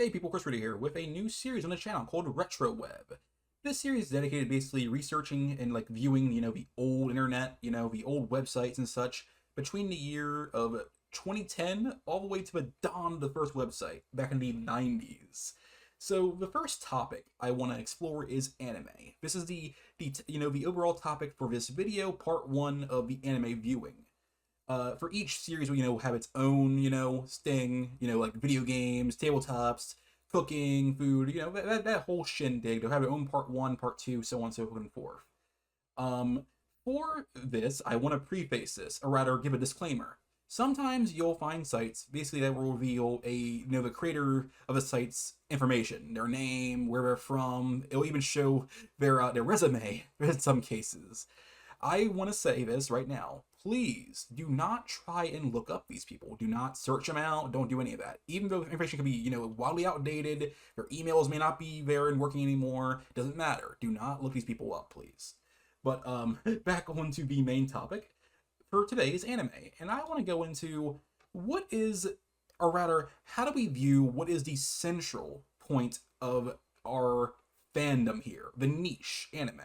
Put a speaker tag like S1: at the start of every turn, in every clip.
S1: Hey people, Chris here with a new series on the channel called Retro Web. This series is dedicated basically researching and viewing, the old internet, the old websites and such between the year of 2010 all the way to the dawn of the first website back in the 90s. So the first topic I want to explore is anime. This is the overall topic for this video, part one of the anime viewing. For each series will, have its own, sting, like video games, tabletops, cooking, food, that whole shindig. They'll have their own part one, part two, so on, so on and forth. For this, I want to preface this, or rather give a disclaimer. Sometimes you'll find sites basically that will reveal the creator of a site's information, their name, where they're from. It'll even show their resume in some cases. I want to say this right now. Please do not try and look up these people. Do not search them out. Don't do any of that. Even though information can be, wildly outdated, their emails may not be there and working anymore. It doesn't matter. Do not look these people up, please. But back on to the main topic for today is anime. And I want to go into what is, or rather, how do we view what is the central point of our fandom here, the niche anime?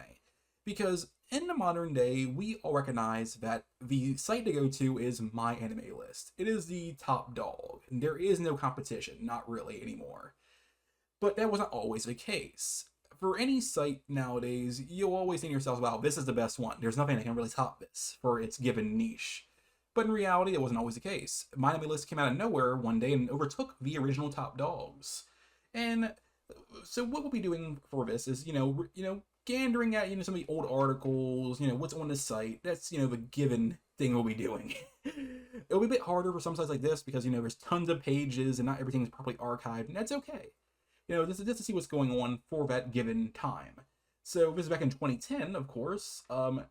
S1: Because in the modern day, we all recognize that the site to go to is My Anime List. It is the top dog, and there is no competition, not really anymore. But that wasn't always the case. For any site nowadays, you'll always think to yourself, wow, this is the best one. There's nothing that can really top this for its given niche. But in reality, it wasn't always the case. My Anime List came out of nowhere one day and overtook the original top dogs. And so what we'll be doing for this is, gandering at some of the old articles, what's on the site. That's the given thing we'll be doing. It'll be a bit harder for some sites like this because there's tons of pages and not everything is properly archived, and that's okay. Just to see what's going on for that given time. So this is back in 2010, of course.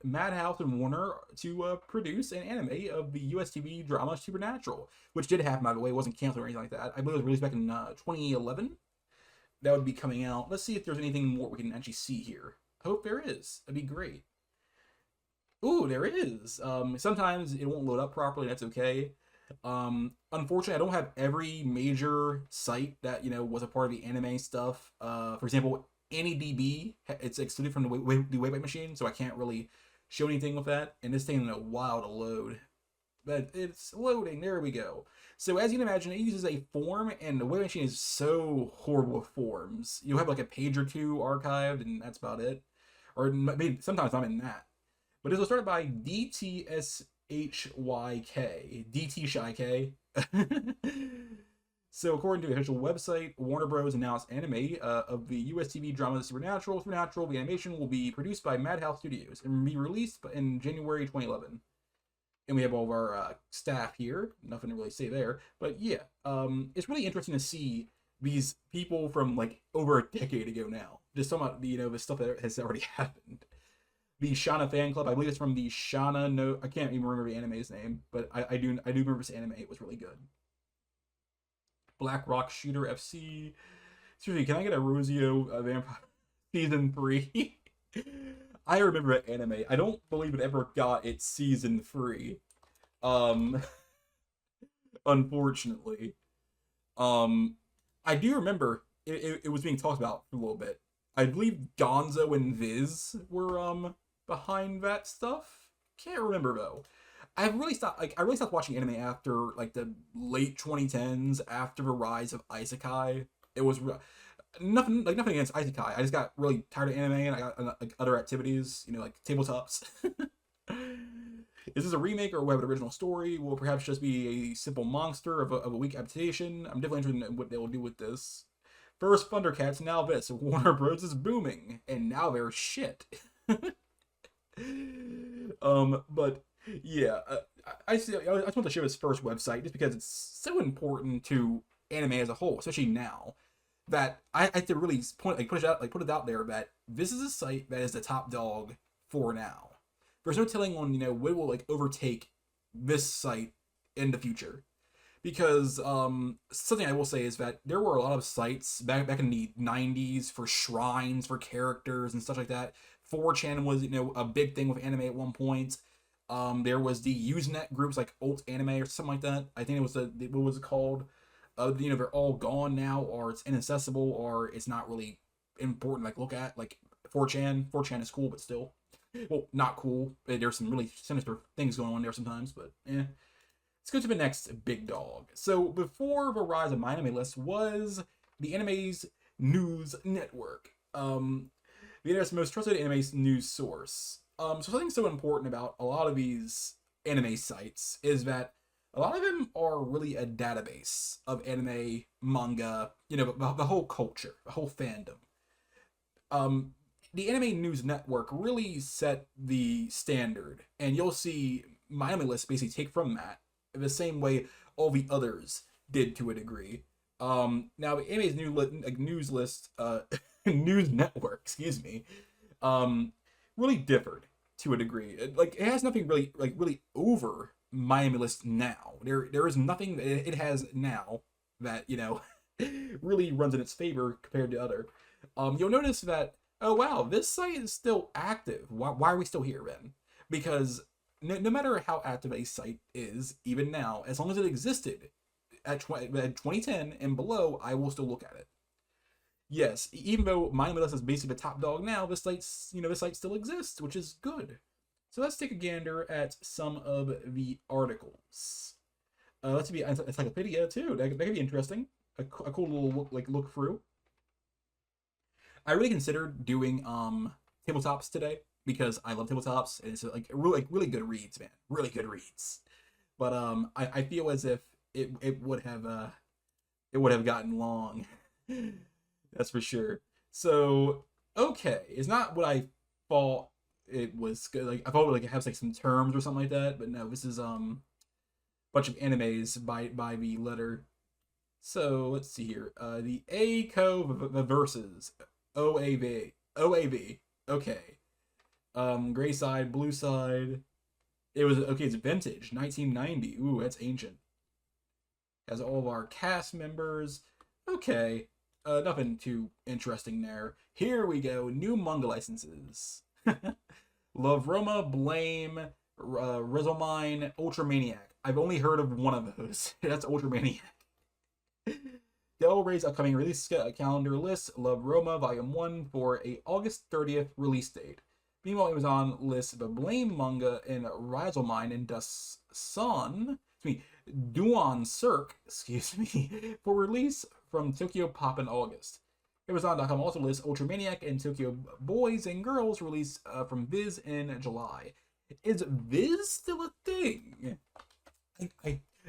S1: Madhouse and Warner to produce an anime of the US TV drama Supernatural, which did happen, by the way. It wasn't canceled or anything like that. I believe it was released back in 2011. That would be coming out. Let's see if there's anything more we can actually see here. Hope there is. That'd be great. Ooh, there is. Sometimes it won't load up properly. That's okay. Unfortunately, I don't have every major site that was a part of the anime stuff. For example, AnyDB, it's excluded from the Waybackmachine, so I can't really show anything with that. And it's taking a while to load, but it's loading. There we go. So as you can imagine, it uses a form, and the Waybackmachine is so horrible with forms. You'll have like a page or two archived, and that's about it. Or maybe sometimes I'm in that. But it was started by DTSHYK. DTShyK. So according to the official website, Warner Bros. Announced anime of the US TV drama Supernatural. Supernatural, the animation will be produced by Madhouse Studios and be released in January 2011. And we have all of our staff here. Nothing to really say there. But yeah, it's really interesting to see these people from over a decade ago now. Just talking about the stuff that has already happened. The Shauna fan club, I believe it's from the Shauna. No, I can't even remember the anime's name, but I do remember this anime. It was really good. Black Rock Shooter FC. Seriously, can I get a Rosio Vampire season 3? I remember that anime. I don't believe it ever got its season 3. Unfortunately. I do remember it was being talked about for a little bit. I believe Gonzo and Viz were behind that stuff. Can't remember though. I really stopped watching anime after the late 2010s, after the rise of Isekai. It was nothing against Isekai. I just got really tired of anime and I got other activities, like tabletops. Is this a remake or web an original story? Will perhaps just be a simple monster of a weak adaptation? I'm definitely interested in what they will do with this. First Thundercats, now this. Warner Bros. Is booming, and now they're shit. But yeah, I just want to share this first website just because it's so important to anime as a whole, especially now. That I have to really put it out there that this is a site that is the top dog for now. There's no telling on what will overtake this site in the future. Because something I will say is that there were a lot of sites back in the 90s for shrines for characters and stuff like that. 4chan was a big thing with anime at one point. There was the Usenet groups like Alt Anime or something like that. I think it was what was it called? they're all gone now, or it's inaccessible, or it's not really important. Like look at like 4chan. 4chan is cool, but still, well, not cool. There's some really sinister things going on there sometimes, but eh. Let's go to the next big dog. So before the rise of My Anime List was the Anime's News Network. The internet's most trusted anime news source. So something so important about a lot of these anime sites is that a lot of them are really a database of anime, manga, the whole culture, the whole fandom. The Anime News Network really set the standard, and you'll see My Anime List basically take from that the same way all the others did to a degree. Now the anime's news list, news network, excuse me, really differed to a degree. It has nothing really over Miami List now. There is nothing it has now that really runs in its favor compared to other. You'll notice that, oh wow, this site is still active. Why are we still here then? Because no matter how active a site is, even now, as long as it existed at 2010 and below, I will still look at it. Yes, even though Mind List is basically the top dog now, this site still exists, which is good. So let's take a gander at some of the articles. Let's be encyclopedia too. That could be interesting. A cool little look through. I really considered doing tabletops today because I love tabletops and it's really good reads, man. Really good reads. But I feel as if it would have gotten long. That's for sure. So okay, it's not what I thought it was good. Like I thought it would have some terms or something like that, but no, this is bunch of animes by the letter. So let's see here. The A-Co versus OAV. OAV. Okay. Gray side, blue side. It was okay, it's vintage, 1990. Ooh, that's ancient. Has all of our cast members. Okay. Nothing too interesting there. Here we go. New manga licenses. Love Roma, Blame, Rezomine, Ultramaniac. I've only heard of one of those. That's Ultramaniac. Del Rey's upcoming release calendar list. Love Roma Volume 1 for a August 30th release date. Meanwhile, Amazon lists the Blame manga in Rezomine and Duan Cirque, for release from Tokyo Pop in August. Amazon.com also lists Ultramaniac and Tokyo Boys and Girls released from Viz in July. Is Viz still a thing?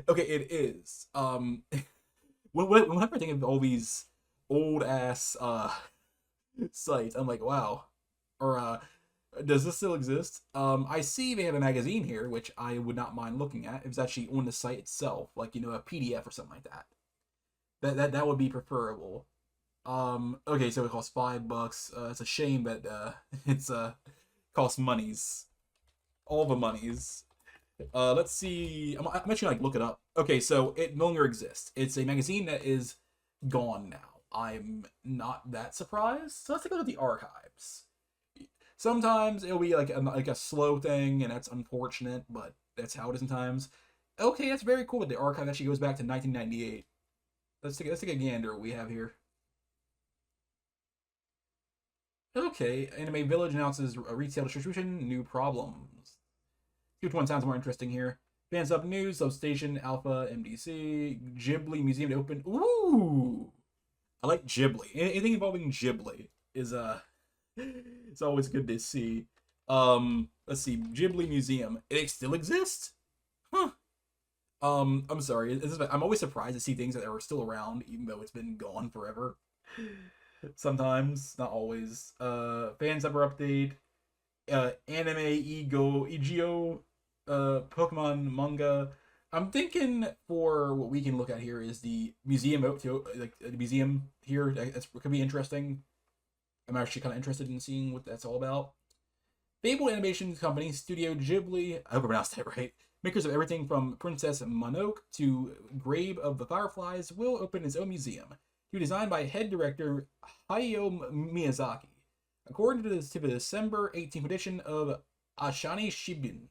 S1: Okay, it is. Whenever I think of all these old ass sites, I'm like, wow. Or does this still exist? I see they have a magazine here, which I would not mind looking at. If it's actually on the site itself, like a PDF or something like that. That would be preferable. Okay, so it costs $5. It's a shame that it's costs monies, all the monies. Let's see. I'm actually look it up. Okay, so it no longer exists. It's a magazine that is gone now. I'm not that surprised. So let's take a look at the archives. Sometimes it'll be like a slow thing, and that's unfortunate, but that's how it is sometimes. Okay, that's very cool that the archive actually goes back to 1998. Let's take a gander what we have here. Okay, Anime Village announces a retail distribution, new problems. Which one sounds more interesting here? Fans Up News, Substation, Alpha, MDC, Ghibli Museum to open. Ooh! I like Ghibli. Anything involving Ghibli is it's always good to see. Let's see, Ghibli Museum. It still exists? Huh. I'm sorry. I'm always surprised to see things that are still around, even though it's been gone forever. Sometimes, not always. Fans Ever Update. Anime Egeo. Pokemon manga. I'm thinking for what we can look at here is the museum, the museum here. That could be interesting. I'm actually kind of interested in seeing what that's all about. Fabled Animation Company, Studio Ghibli, I hope I pronounced that right, makers of everything from Princess Mononoke to Grave of the Fireflies, will open its own museum. To be designed by head director Hayao Miyazaki. According to the December 18th edition of Ashani Shimbun,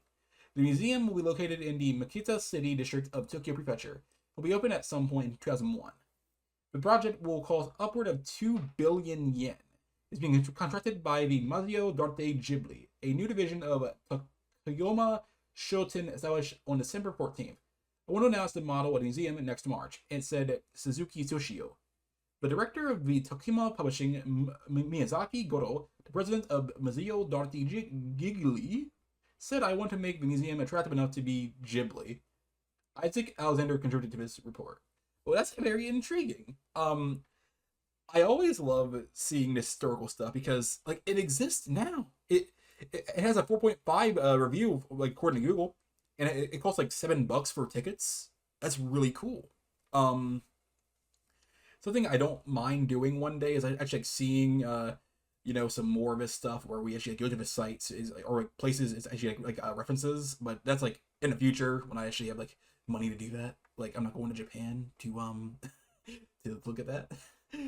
S1: the museum will be located in the Makita City district of Tokyo Prefecture. will be open at some point in 2001. The project will cost upward of 2 billion yen. It's being contracted by the Museo d'Arte Ghibli, a new division of Toyoma Shoten established on December 14th. I want to announce the model at the museum next March, and said Suzuki Toshio. The director of the Tokima Publishing, Miyazaki Goro, the president of Museo d'Arte Ghibli, said, I want to make the museum attractive enough to be Ghibli. Isaac Alexander contributed to this report. Well, that's very intriguing. I always love seeing this historical stuff because, like, it exists now. It has a 4.5 review, like, according to Google, and it costs like $7 for tickets. That's really cool. Something I don't mind doing one day is actually like seeing some more of his stuff where we actually go to the sites or like places it's actually like references, but that's like in the future when I actually have like money to do that. Like I'm not going to Japan to to look at that. So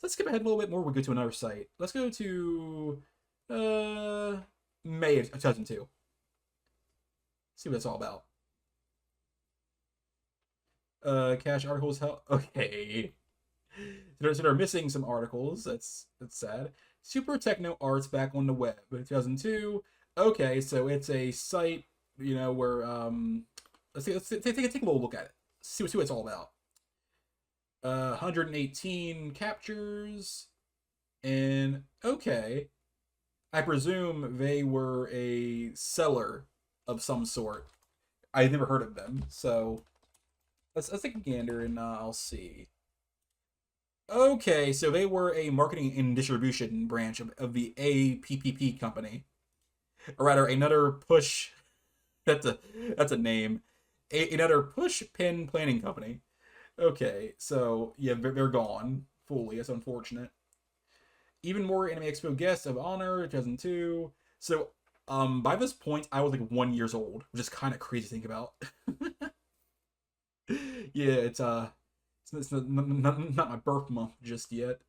S1: let's skip ahead a little bit more. We'll go to another site. Let's go to May of 2002. See what it's all about. Cache articles. Okay. So they're missing some articles. That's sad. Super Techno Arts back on the web. 2002. Okay, so it's a site, where let's take a little look at it. See what it's all about. 118 captures, and okay, I presume they were a seller of some sort. I've never heard of them, so let's take a gander and I'll see. Okay, so they were a marketing and distribution branch of the APPP company, or rather, another push. That's a name. Another push pin planning company. Okay, so yeah, they're gone fully. That's unfortunate. Even more Anime Expo guests of honor, 2002. So, by this point, I was like 1 year old, which is kind of crazy to think about. Yeah, it's not my birth month just yet.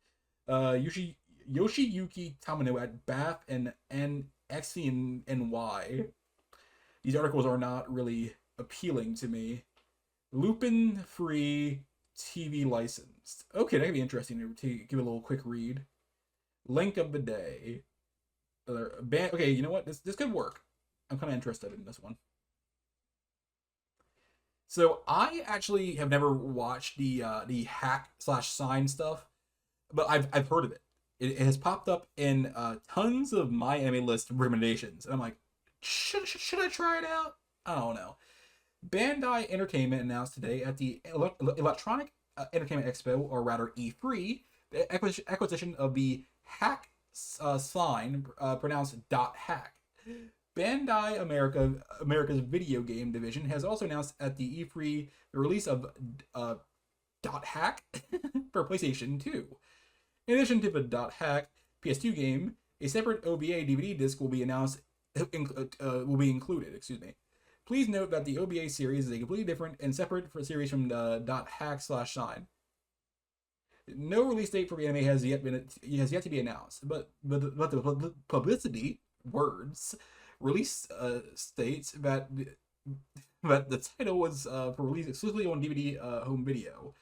S1: Yoshiyuki Tamino at Bath and NXT and Y. These articles are not really appealing to me. Lupin free TV licensed. Okay, that could be interesting to give a little quick read. Link of the day. Okay, you know what? This could work. I'm kind of interested in this one. So I actually have never watched the hack/sign stuff, but I've heard of it. It has popped up in tons of my anime list recommendations, and I'm like, should I try it out? I don't know. Bandai Entertainment announced today at the Electronic Entertainment Expo, or rather E3, the acquisition of the hack sign, pronounced .hack. Bandai America's video game division has also announced at the E3 the release of .hack for PlayStation 2. In addition to the .hack PS2 game, a separate OVA DVD disc will be included. Excuse me. Please note that the OVA series is a completely different and separate series from the .hack/sign. No release date for the anime has yet to be announced, but the publicity words release states that the title was for release exclusively on DVD home video,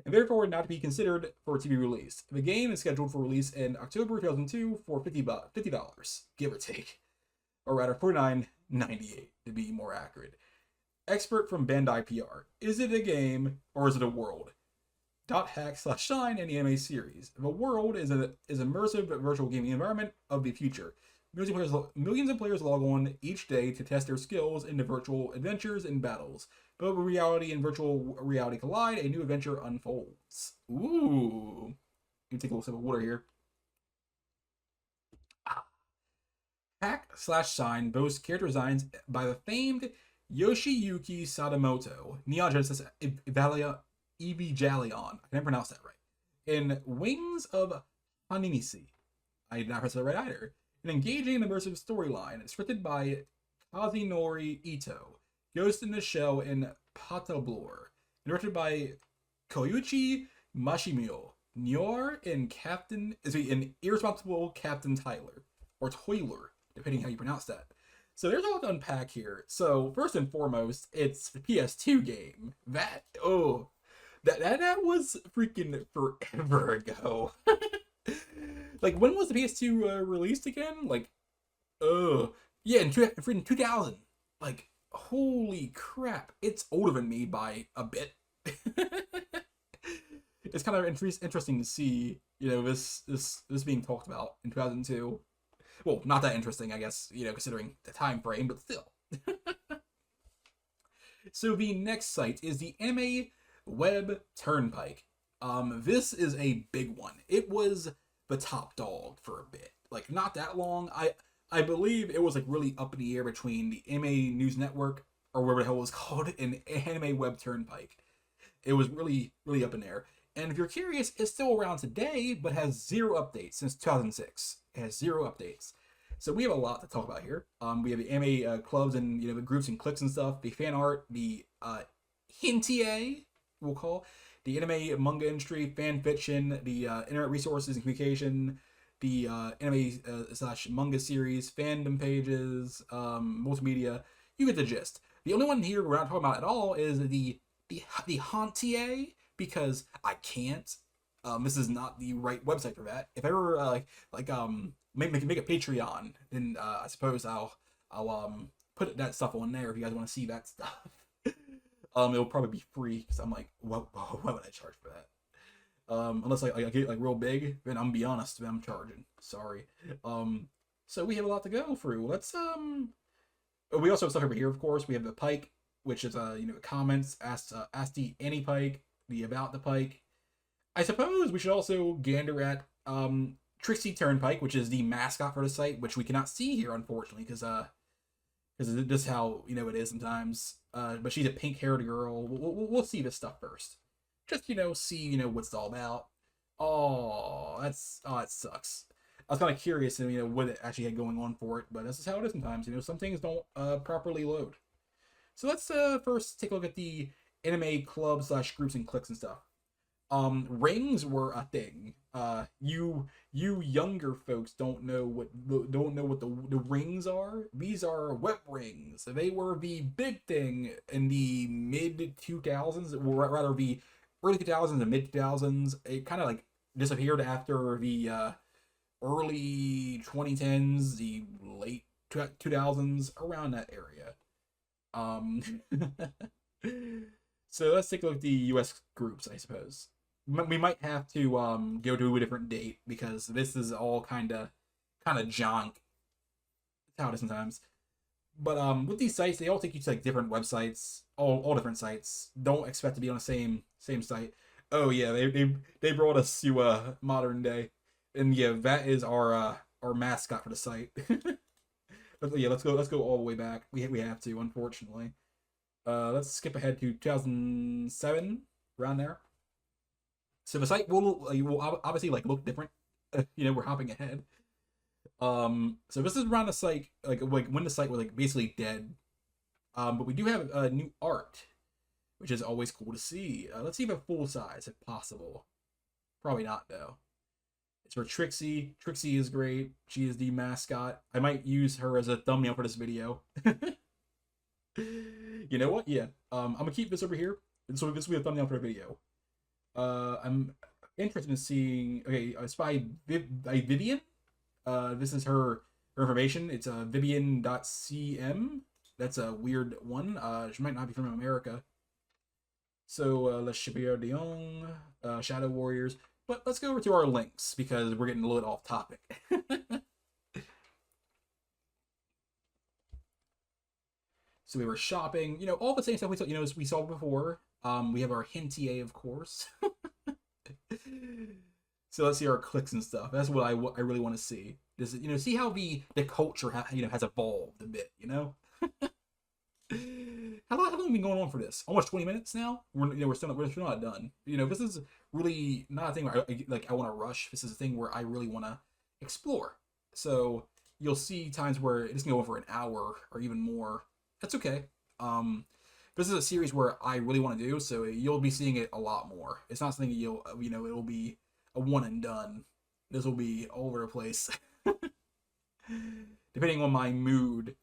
S1: and therefore not to be considered for to be released. The game is scheduled for release in October 2002 for $50, give or take, or rather $49.98 to be more accurate. Expert from Bandai PR: is it a game or is it a world? .hack/sign in the anime series. The world is immersive virtual gaming environment of the future. Millions of players log on each day to test their skills in the virtual adventures and battles. But when reality and virtual reality collide, a new adventure unfolds. Ooh. Let me take a little sip of water here. Hack/sign boasts character designs by the famed Yoshiyuki Sadamoto, Neon Genesis Evangelion. I can pronounce that right. In Wings of Hanimichi. I did not pronounce that right either. An engaging and immersive storyline scripted by Kazunori Ito, Ghost in the Shell in Patablor, directed by Koichi Mashimo, Nior and Irresponsible Captain Tyler, or Toiler, depending how you pronounce that. So there's a lot to unpack here. So first and foremost, it's the PS2 game. That was freaking forever ago. Like, when was the PS2 released again? Like, yeah, in 2000. Like, holy crap, it's older than me by a bit. It's kind of interesting to see, this being talked about in 2002. Well, not that interesting, I guess, considering the time frame, but still. So the next site is the Anime Web Turnpike. This is a big one. It was the top dog for a bit, like not that long. I believe it was like really up in the air between the Anime News Network, or whatever the hell it was called, and Anime Web Turnpike. It was really really up in there. And if you're curious, it's still around today, but has zero updates since 2006. It has zero updates. So we have a lot to talk about here. We have the anime clubs and the groups and cliques and stuff, the fan art, the hintie, we'll call the anime manga industry, fan fiction, the internet resources and communication, the anime slash manga series, fandom pages, multimedia. You get the gist. The only one here we're not talking about at all is the hantie, because I can't. This is not the right website for that. If I ever make a Patreon, then I suppose I'll put that stuff on there if you guys want to see that stuff. It'll probably be free because I'm like, why would I charge for that? Unless I get like real big, then I'm gonna be honest, then I'm charging. Sorry. So we have a lot to go through. Let's we also have stuff over here, of course. We have the Pike, which is comments, ask the Annie Pike, the about the Pike. I suppose we should also gander at Trixie Turnpike, which is the mascot for the site, which we cannot see here, unfortunately, because this is how it is sometimes. But she's a pink-haired girl. We'll see this stuff first, just see what it's all about. That sucks. I was kind of curious, what it actually had going on for it, but this is how it is sometimes. Some things don't properly load. So let's first take a look at the anime club / groups and cliques and stuff. Rings were a thing. You younger folks don't know what the rings are. These are web rings. They were the big thing in the mid 2000s, or rather the early 2000s and mid 2000s. It kind of like disappeared after the early 2010s, the late 2000s, around that area. So let's take a look at the US groups, I suppose. We might have to go to a different date because this is all kind of junk. That's how it is sometimes. But with these sites, they all take you to like different websites, all different sites. Don't expect to be on the same site. Oh yeah, they brought us to modern day, and yeah, that is our mascot for the site. But yeah, let's go all the way back. We have to, unfortunately. Let's skip ahead to 2007, around there. So the site will obviously like look different. We're hopping ahead. So this is around the site like when the site was like basically dead. But we do have new art, which is always cool to see. Let's see if a full size if possible. Probably not though. It's for Trixie. Trixie is great. She is the mascot. I might use her as a thumbnail for this video. You know what? Yeah. I'm gonna keep this over here. And so this will be a thumbnail for a video. I'm interested in seeing. Okay, it's by Vivian. This is her information. It's Vivian.cm. That's a weird one. She might not be from America. So Le Chevalier Dion, Shadow Warriors. But let's go over to our links because we're getting a little off topic. So we were shopping, all the same stuff we saw before. We have our hintie, of course. So let's see our clicks and stuff. That's what I really want to see. This see how the culture has evolved a bit. How long have we been going on for this? Almost 20 minutes now. We're still not done. This is really not a thing where I want to rush. This is a thing where I really want to explore. So you'll see times where it's gonna go on for an hour or even more. That's okay. This is a series where I really want to do, so you'll be seeing it a lot more. It's not something it'll be a one and done. This will be all over the place. Depending on my mood.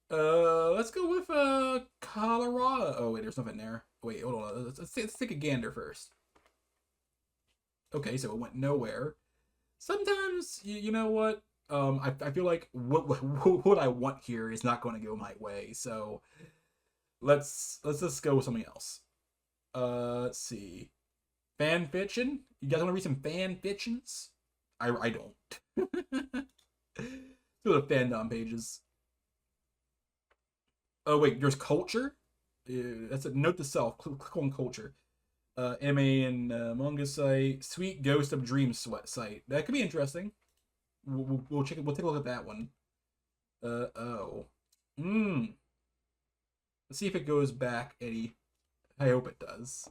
S1: Let's go with Colorado. Oh wait, there's nothing there. Wait, hold on. Let's take a gander first. Okay, so it went nowhere. Sometimes, you know what? I feel like what I want here is not going to go my way. So let's just go with something else. Let's see. Fan fiction. You guys want to read some fan fictions? I don't. Go to fandom pages. Oh wait, there's culture. That's a note to self. Click on culture. Anime and manga site. Sweet Ghost of Dreams site. That could be interesting. We'll check it. We'll take a look at that one. Oh. Let's see if it goes back, Eddie. I hope it does.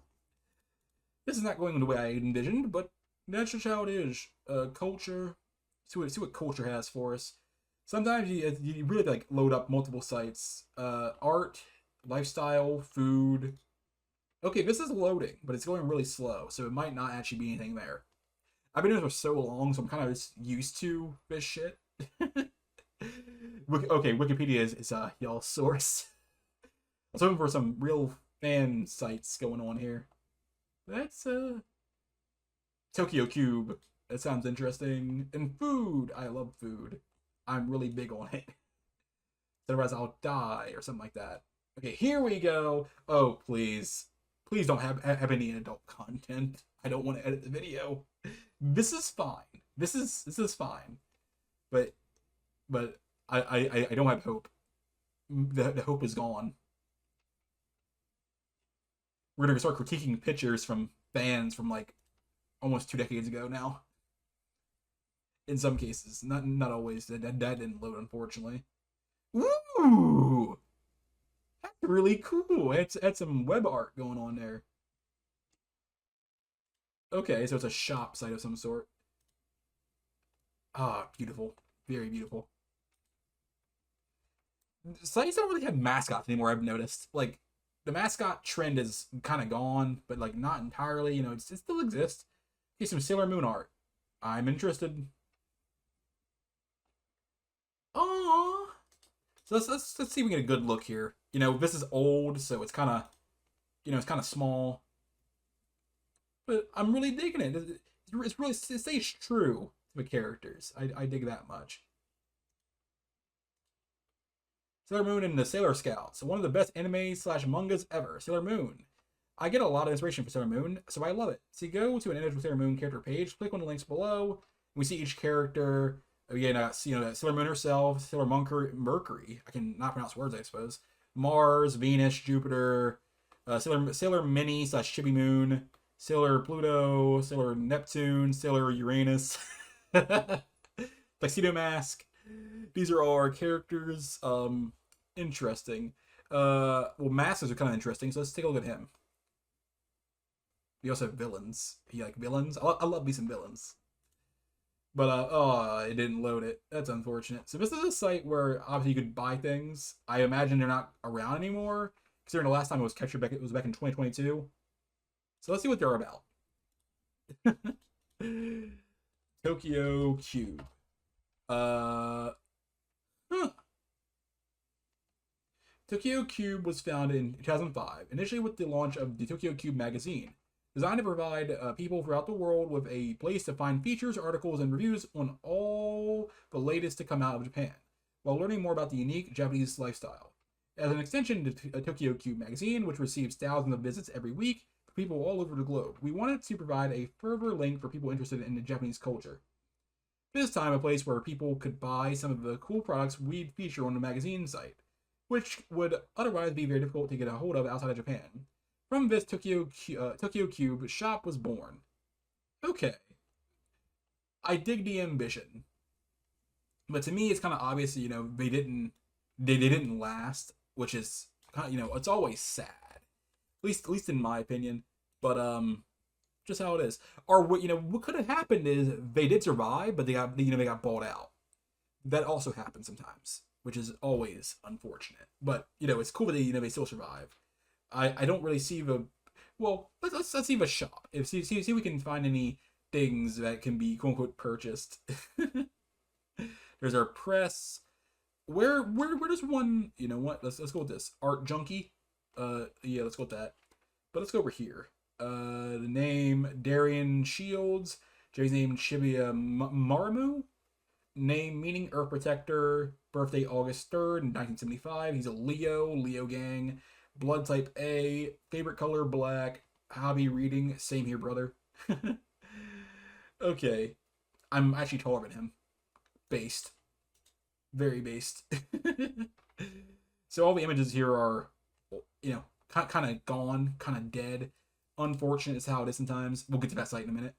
S1: This is not going the way I envisioned, but that's just how it is. Culture. See what culture has for us. Sometimes you really like load up multiple sites. Art, lifestyle, food. Okay, this is loading, but it's going really slow, so it might not actually be anything there. I've been doing this for so long, so I'm kind of just used to this shit. Okay, Wikipedia is y'all's source. I was hoping for some real fan sites going on here. That's Tokyo Cube. That sounds interesting. And food. I love food. I'm really big on it. Otherwise I'll die or something like that. Okay, here we go. Oh, please. Please don't have any adult content. I don't want to edit the video. This is fine. This is fine. But I don't have hope. The hope is gone. We're gonna start critiquing pictures from fans from like almost 2 decades ago now. In some cases, not always. That didn't load, unfortunately. Ooh, that's really cool. It's had some web art going on there. Okay, so it's a shop site of some sort. Ah, beautiful, very beautiful. Sites don't really have mascots anymore. I've noticed. Like the mascot trend is kind of gone, but like not entirely. You know, it still exists. Okay, some Sailor Moon art. I'm interested. Oh, so let's see if we get a good look here. You know, this is old, so it's kind of, it's kind of small, but I'm really digging it. It's really, it stays true to the characters. I dig that much. Sailor Moon and the Sailor Scouts, one of the best anime slash mangas ever. Sailor Moon. I get a lot of inspiration from Sailor Moon, so I love it. So you go to an individual Sailor Moon character page, click on the links below. We see each character. Again, Sailor Moon herself, Sailor Mercury. I can not pronounce words, I suppose. Mars, Venus, Jupiter, Sailor Mini slash Chibi Moon, Sailor Pluto, Sailor Neptune, Sailor Uranus, Tuxedo Mask. These are all our characters. Interesting. Well, Masters are kind of interesting, so let's take a look at him. We also have villains. You like villains? I love me some villains. But, oh, it didn't load it. That's unfortunate. So this is a site where, obviously, you could buy things. I imagine they're not around anymore, considering the last time it was captured back, it was back in 2022. So let's see what they're about. Tokyo Cube. Tokyo Cube was founded in 2005, initially with the launch of the Tokyo Cube magazine, designed to provide people throughout the world with a place to find features, articles, and reviews on all the latest to come out of Japan, while learning more about the unique Japanese lifestyle. As an extension to Tokyo Cube magazine, which receives thousands of visits every week from people all over the globe, we wanted to provide a further link for people interested in the Japanese culture. This time, a place where people could buy some of the cool products we'd feature on the magazine site, which would otherwise be very difficult to get a hold of outside of Japan. From this Tokyo Cube shop was born. Okay. I dig the ambition. But to me, it's kind of obvious, they didn't last, which is kind of, it's always sad. At least in my opinion. But, just how it is. Or, what could have happened is they did survive, but they got bought out. That also happens sometimes, which is always unfortunate. But, it's cool that they still survive. I don't really see the, well, let's see the shop. See if we can find any things that can be quote unquote purchased. There's our press. Where does one, what? Let's go with this. Art Junkie. Yeah, let's go with that. But let's go over here. The name Darian Shields. Jay's name Shibuya Marimu. Name meaning Earth Protector. Birthday August 3rd, 1975. He's a Leo, Leo gang. Blood type A. Favorite color black. Hobby reading. Same here, brother. Okay. I'm actually taller than him. Based. Very based. So all the images here are, you know, kind of gone, kind of dead. Unfortunate is how it is sometimes. We'll get to that site in a minute.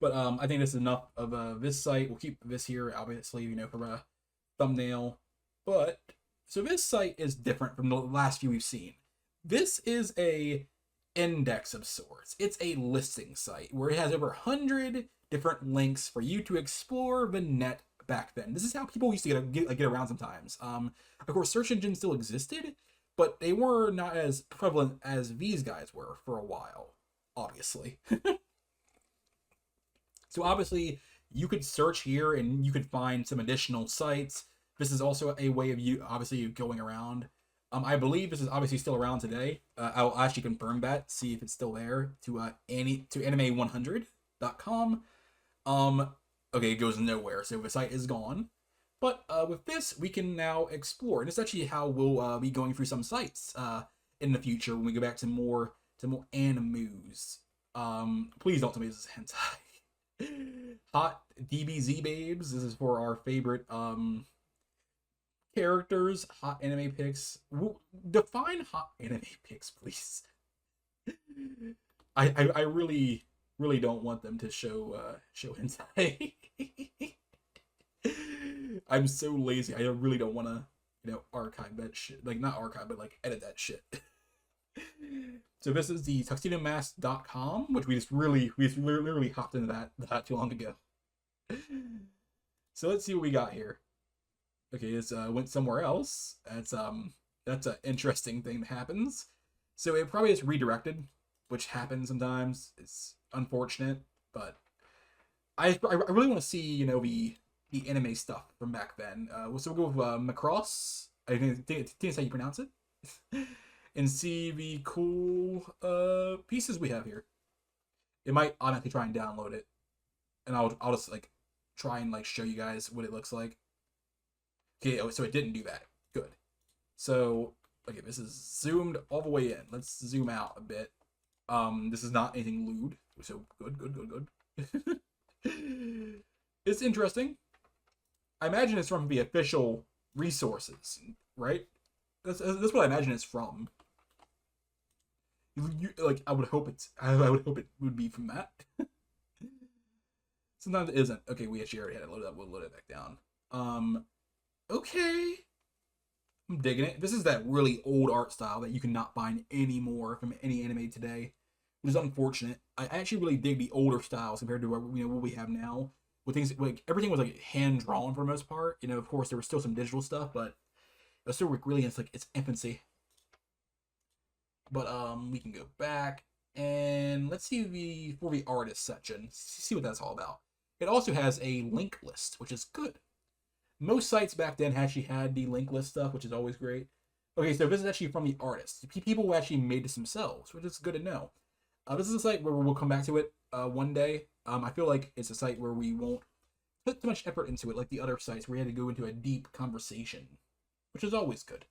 S1: But I think this is enough of this site. We'll keep this here, obviously, you know, for a thumbnail. But so this site is different from the last few we've seen. This is a index of sorts. It's a listing site where it has over 100 different links for you to explore the net back then. This is how people used to get around sometimes. Of course, search engines still existed, but they were not as prevalent as these guys were for a while, obviously. So obviously, you could search here and you could find some additional sites. This is also a way of you, obviously, going around. I believe this is obviously still around today. I'll actually confirm that, see if it's still there, to anime100.com. Okay, it goes nowhere, so the site is gone. But with this, we can now explore, and it's actually how we'll be going through some sites in the future when we go back to more animus. Please don't tell me this is hentai. Hot DBZ babes. This is for our favorite characters. Hot anime pics. Define hot anime pics, please. I really don't want them to show hentai. I'm so lazy. I really don't want to, you know, archive that shit. Like, not archive, but like edit that shit. So this is the tuxedomask.com, which we literally hopped into that not too long ago. So let's see what we got here. Okay, this went somewhere else. That's an interesting thing that happens. So it probably is redirected, which happens sometimes. It's unfortunate, but I really want to see, you know, the anime stuff from back then. So we'll go with Macross. I think that's how you pronounce it. And see the cool pieces we have here. It might automatically try and download it, and I'll just like try and like show you guys what it looks like. Okay, oh, so it didn't do that. Good. So okay, this is zoomed all the way in. Let's zoom out a bit. This is not anything lewd, so good. It's interesting. I imagine it's from the official resources, right? That's what I imagine it's from. Like I would hope it would be from that. Sometimes it isn't. Okay, we actually already had it loaded up. We'll load it back down. Okay. I'm digging it. This is that really old art style that you cannot find anymore from any anime today, which is unfortunate. I actually really dig the older styles compared to what we have now. With things like everything was like hand drawn for the most part. You know, of course there was still some digital stuff, but it's still really it's like its infancy. But we can go back and let's see for the artist section. See what that's all about. It also has a link list, which is good. Most sites back then actually had the link list stuff, which is always great. Okay, so this is actually from the artist. People who actually made this themselves, which is good to know. This is a site where we'll come back to it one day. I feel like it's a site where we won't put too much effort into it like the other sites where we had to go into a deep conversation, which is always good.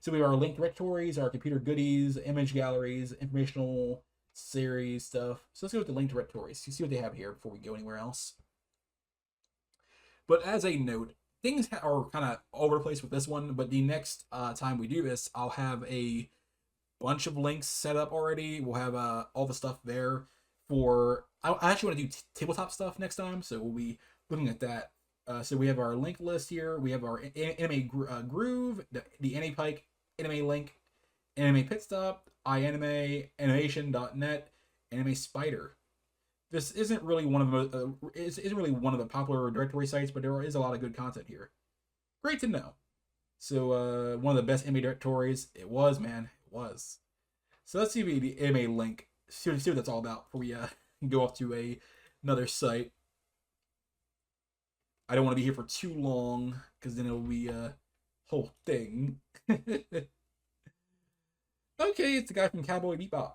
S1: So we have our link directories, our computer goodies, image galleries, informational series stuff. So let's go with the link directories. You see what they have here before we go anywhere else. But as a note, things are kind of all over the place with this one, but the next time we do this, I'll have a bunch of links set up already. We'll have all the stuff there for... I actually want to do tabletop stuff next time, so we'll be looking at that. So we have our link list here. We have our anime groove, the anime pike, anime link, anime pit stop, iAnime, animation.net, anime spider. This isn't really one of the popular directory sites, but there is a lot of good content here. Great to know. So one of the best anime directories. It was, man. It was. So let's see the anime link. See what that's all about before we go off to another site. I don't want to be here for too long because then it'll be a whole thing. Okay, it's the guy from Cowboy Bebop.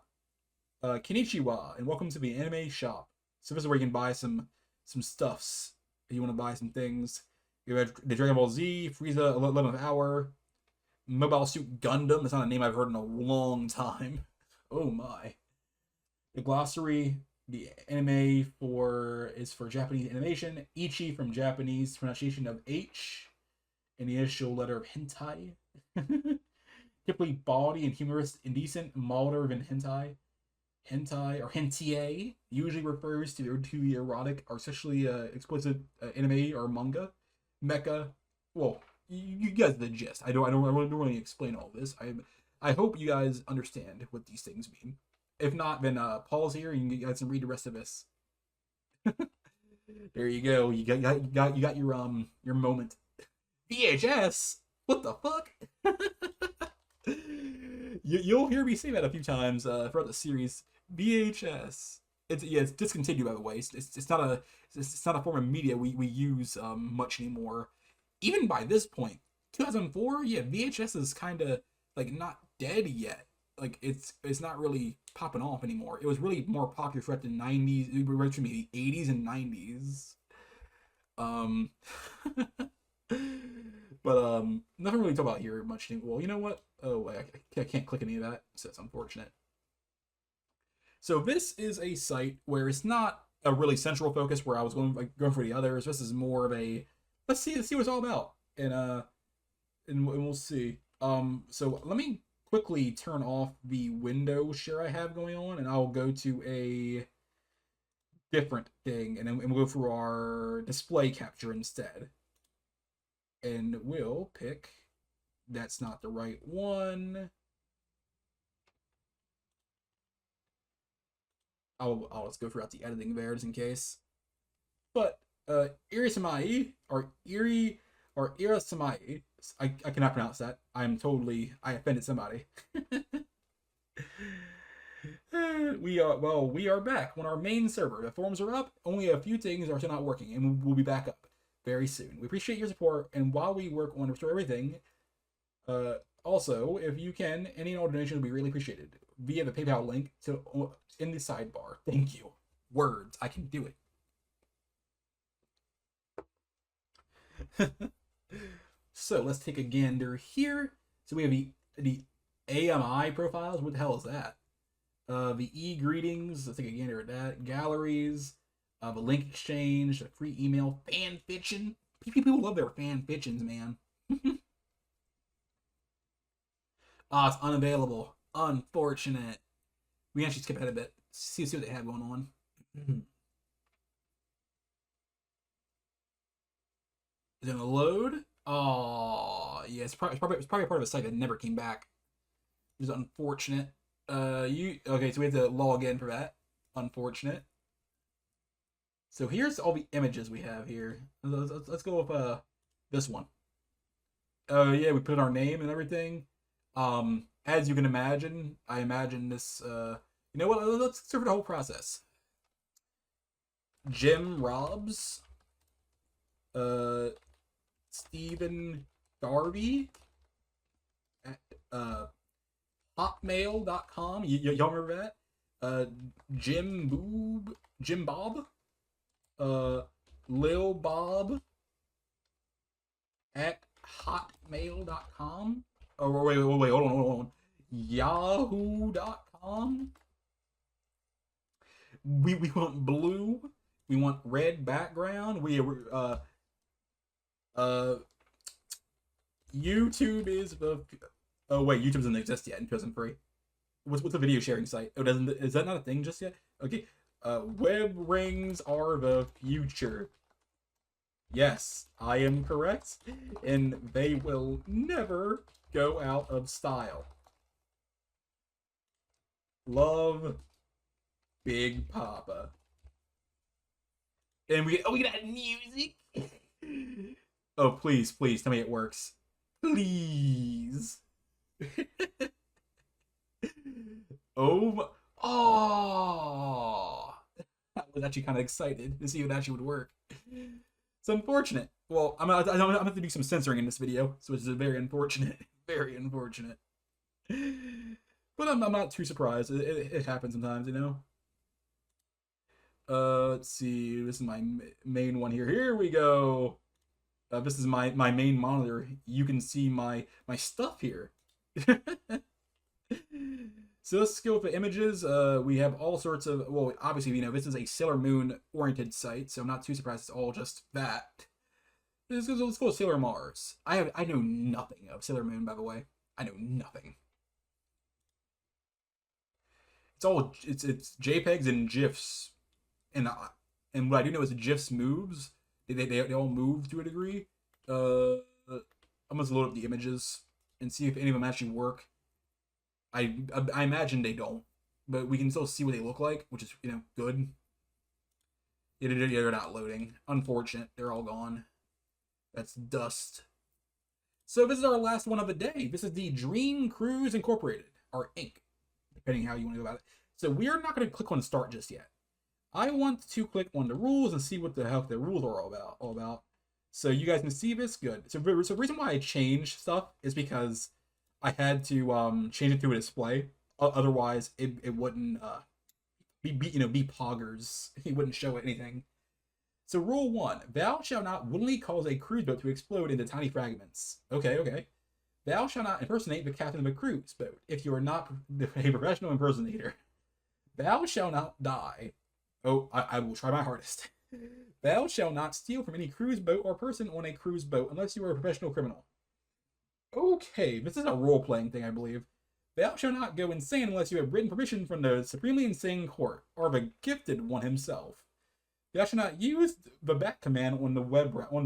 S1: Konnichiwa, and welcome to the anime shop. So this is where you can buy some stuffs. If you want to buy some things, you have the Dragon Ball Z, Frieza, 11th Hour, Mobile Suit Gundam. It's not a name I've heard in a long time. Oh my. The glossary, the anime for Japanese animation. Ichi from Japanese pronunciation of H, and the initial letter of hentai. Typically bawdy and humorous, indecent, milder than hentai. Hentai or hentai usually refers to the erotic or sexually explicit anime or manga. Mecha, well, you guys the gist. I don't really explain all this. I hope you guys understand what these things mean. If not, then pause here and you guys can read the rest of this. There you go. You got your moment. VHS. What the fuck? You'll hear me say that a few times throughout the series. VHS. It's discontinued, by the way. It's not a form of media we use much anymore. Even by this point, 2004, yeah, VHS is kind of like not dead yet. Like it's not really popping off anymore. It was really more popular throughout the 90s, excuse me, the 80s and 90s. Um, but nothing really to talk about here much. Well, you know what? Oh, I can't click any of that, so that's unfortunate. So this is a site where it's not a really central focus where I was going for the others. This is more of a let's see what it's all about, and we'll see. So let me quickly turn off the window share I have going on, and I'll go to a different thing, and then we'll go through our display capture instead, and we'll pick. That's not the right one. I'll just go throughout the editing there just in case. But Irisamai or Irasamai, I cannot pronounce that. I offended somebody. We are back on our main server. The forums are up. Only a few things are still not working, and we'll be back up very soon. We appreciate your support, and while we work on restore everything, also if you can, any and all donations will be really appreciated via the PayPal link in the sidebar. Thank you. Words, I can do it. So let's take a gander here. So we have the AMI profiles. What the hell is that? The e-greetings. Let's take a gander at that. Galleries. The link exchange. The free email. Fan fiction. People love their fan fictions, man. It's unavailable. Unfortunate. We can actually skip ahead a bit. See what they have going on. Is it gonna load? Oh, yeah. It's probably part of a site that never came back. It was unfortunate. Okay? So we have to log in for that. Unfortunate. So here's all the images we have here. Let's go with this one. Yeah, we put our name and everything. As you can imagine, I imagine this. You know what? Let's go through the whole process. Jim Robs, Stephen Darby at hotmail.com. Y'all remember that? Jim Bob, Lil Bob at hotmail.com. Oh, wait, hold on. Yahoo.com. We want blue. We want red background. YouTube is the. Oh wait, YouTube doesn't exist yet in 2003. What's a video sharing site? Oh, doesn't is that not a thing just yet? Okay. Web rings are the future. Yes, I am correct, and they will never go out of style. Love, Big Papa. And we can add music. Oh, please tell me it works. Please. Oh, I was actually kind of excited to see if it actually would work. It's unfortunate. Well, I'm gonna have to do some censoring in this video, so it's very unfortunate. Very unfortunate. But I'm not too surprised. It happens sometimes, you know. Let's see. This is my main one here. Here we go. This is my main monitor. You can see my stuff here. So let's go with the images. We have all sorts of, well, obviously, you know, this is a Sailor Moon oriented site, so I'm not too surprised it's all just that. Let's go with Sailor Mars. I know nothing of Sailor Moon, by the way. I know nothing. It's JPEGs and GIFs, and what I do know is the GIFs moves. They all move to a degree. I'm gonna load up the images and see if any of them actually work. I imagine they don't, but we can still see what they look like, which is, you know, good. Yeah, they're not loading. Unfortunate. They're all gone. That's dust. So this is our last one of the day. This is the Dream Cruise Incorporated, or Inc., depending how you want to go about it. So we are not going to click on start just yet. I want to click on the rules and see what the hell the rules are all about. So you guys can see this. Good. So the reason why I changed stuff is because I had to change it to a display. Otherwise, it wouldn't be poggers. It wouldn't show anything. So rule 1: thou shalt not willingly cause a cruise boat to explode into tiny fragments. Okay. Thou shalt not impersonate the captain of a cruise boat if you are not a professional impersonator. Thou shalt not die. Oh, I will try my hardest. Thou shalt not steal from any cruise boat or person on a cruise boat unless you are a professional criminal. Okay, this is a role-playing thing, I believe. Thou shalt not go insane unless you have written permission from the supremely insane court, or the gifted one himself. Thou shalt not use the back command on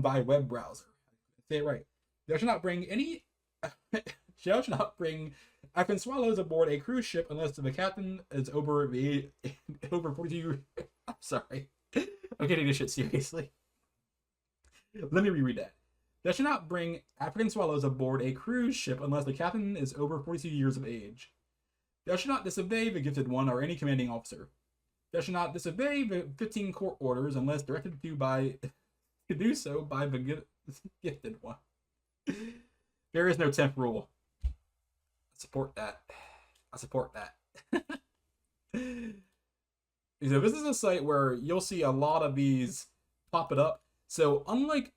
S1: thy web browser. Say it right. Thou shalt not bring any... Thou shalt not bring African swallows aboard a cruise ship unless the captain is over 42... I'm sorry. I'm getting this shit seriously. Let me reread that. Thou shalt not bring African swallows aboard a cruise ship unless the captain is over 42 years of age. Thou shalt not disobey the gifted one or any commanding officer. Thou shalt not disobey the 15 court orders unless directed to do so by the gifted one. There is no 10th rule. I support that. So this is a site where you'll see a lot of these pop it up. So unlike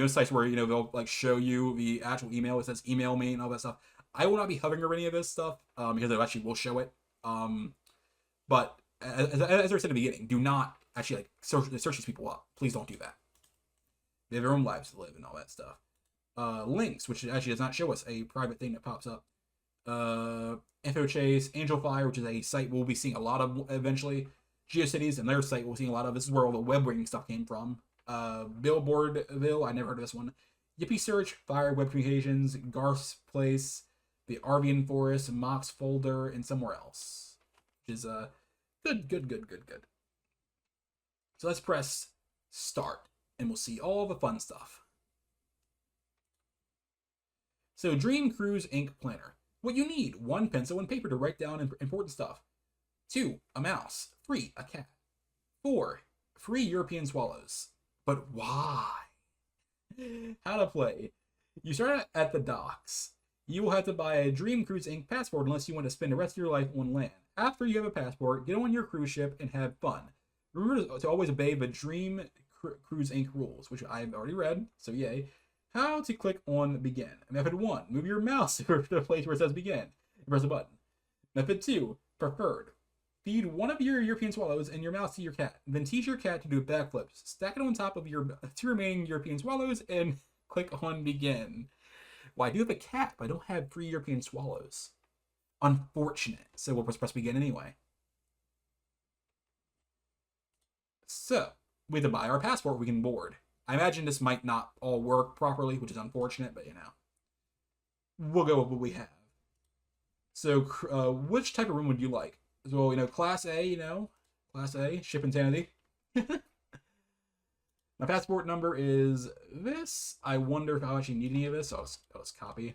S1: sites where they'll like show you the actual email, it says email me and all that stuff, I will not be hovering over any of this stuff because it actually will show it. But as I said at the beginning, do not actually like search these people up. Please don't do that. They have their own lives to live and all that stuff. Links, which actually does not show us a private thing that pops up. InfoChase, AngelFire, which is a site we'll be seeing a lot of eventually. GeoCities, and their site we'll see a lot of. This is where all the web ring stuff came from. Billboardville, I never heard of this one. Yippee Search, Fire Web Communications, Garth's Place, the Arvian Forest, Mox Folder, and somewhere else. Which is good. So let's press start, and we'll see all the fun stuff. So Dream Cruise Inc. Planner. What you need: 1 pencil and paper to write down important stuff. 2, a mouse. 3, a cat. 4, 3 European swallows. But why? How to play. You start at the docks. You will have to buy a Dream Cruise Inc. passport unless you want to spend the rest of your life on land. After you have a passport, get on your cruise ship and have fun. Remember to always obey the Dream Cruise Inc. rules, which I've already read, so yay. How to click on begin. Method 1, move your mouse to the place where it says begin and press a button. Method 2, preferred. Feed one of your European swallows and your mouse to your cat. Then teach your cat to do backflips. Stack it on top of your 2 remaining European swallows and click on begin. Well, I do have a cat, but I don't have 3 European swallows. Unfortunate. So we'll press begin anyway. So, we have to buy our passport, we can board. I imagine this might not all work properly, which is unfortunate, but we'll go with what we have. So, which type of room would you like? So, Class A, Class A, ship insanity. My passport number is this. I wonder if I'll actually need any of this, so I'll just copy.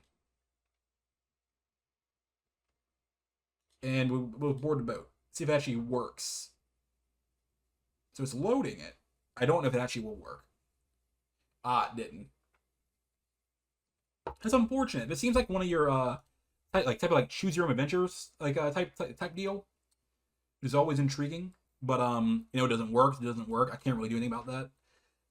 S1: And we'll board the boat. See if it actually works. So it's loading it. I don't know if it actually will work. Ah, it didn't. That's unfortunate. This seems like one of your type of like choose your own adventures like type deal. It's always intriguing, but it doesn't work. It doesn't work. I can't really do anything about that.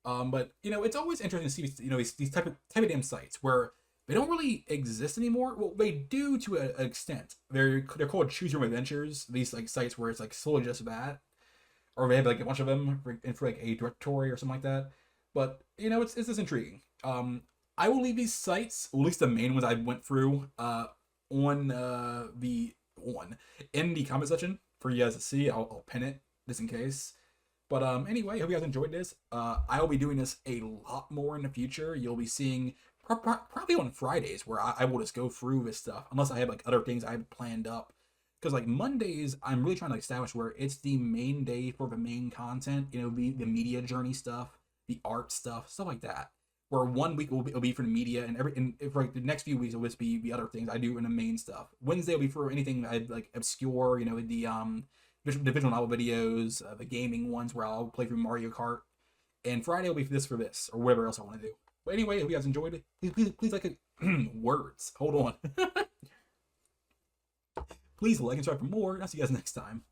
S1: But it's always interesting to see these type of damn sites where they don't really exist anymore. Well, they do to an extent. They're called choose your own adventures. These like sites where it's like solely just that, or they have like a bunch of them for like a directory or something like that. But it's just intriguing. I will leave these sites, or at least the main ones I went through, on the one in the comment section for you guys to see. I'll pin it just in case. But anyway, hope you guys enjoyed this. I will be doing this a lot more in the future. You'll be seeing probably on Fridays where I will just go through this stuff, unless I have like other things I have planned up. Because like Mondays, I'm really trying to establish where it's the main day for the main content. The media journey stuff, the art stuff like that. Where 1 week will be for the media, and for like the next few weeks it'll just be the other things I do in the main stuff. Wednesday will be for anything I like obscure, the visual novel videos, the gaming ones where I'll play through Mario Kart, and Friday will be for this or whatever else I want to do. But anyway, if you guys enjoyed it, please like it. Words. Hold on. Please like and subscribe for more. I'll see you guys next time.